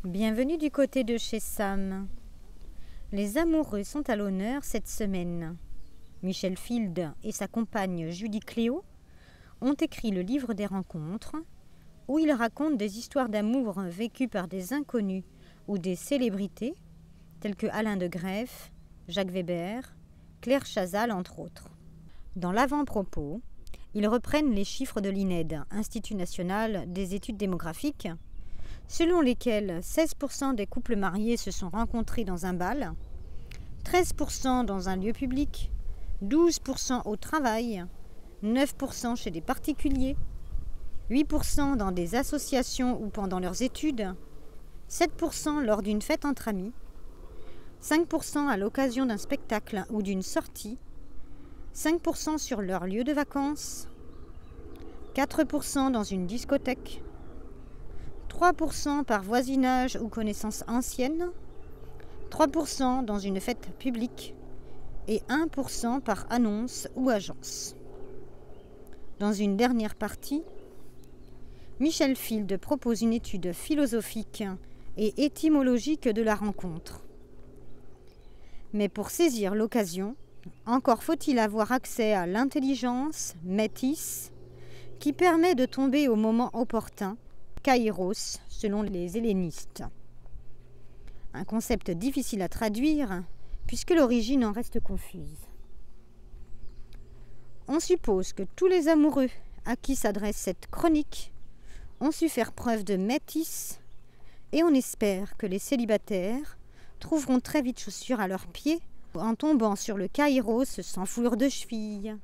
Bienvenue du côté de chez Sam. Les amoureux sont à l'honneur cette semaine. Michel Field et sa compagne Judy Cléo ont écrit le livre des rencontres, où ils racontent des histoires d'amour vécues par des inconnus ou des célébrités, tels que Alain de Greef, Jacques Weber, Claire Chazal, entre autres. Dans l'avant-propos, ils reprennent les chiffres de l'INED, Institut national des études démographiques, selon lesquels 16% des couples mariés se sont rencontrés dans un bal, 13% dans un lieu public, 12% au travail, 9% chez des particuliers, 8% dans des associations ou pendant leurs études, 7% lors d'une fête entre amis, 5% à l'occasion d'un spectacle ou d'une sortie, 5% sur leur lieu de vacances, 4% dans une discothèque, 3% par voisinage ou connaissance ancienne, 3% dans une fête publique et 1% par annonce ou agence. Dans une dernière partie, Michel Field propose une étude philosophique et étymologique de la rencontre. Mais pour saisir l'occasion, encore faut-il avoir accès à l'intelligence, métis, qui permet de tomber au moment opportun, kairos, selon les hellénistes. Un concept difficile à traduire, puisque l'origine en reste confuse. On suppose que tous les amoureux à qui s'adresse cette chronique ont su faire preuve de métis, et on espère que les célibataires trouveront très vite chaussures à leurs pieds en tombant sur le kairos sans foulure de cheville.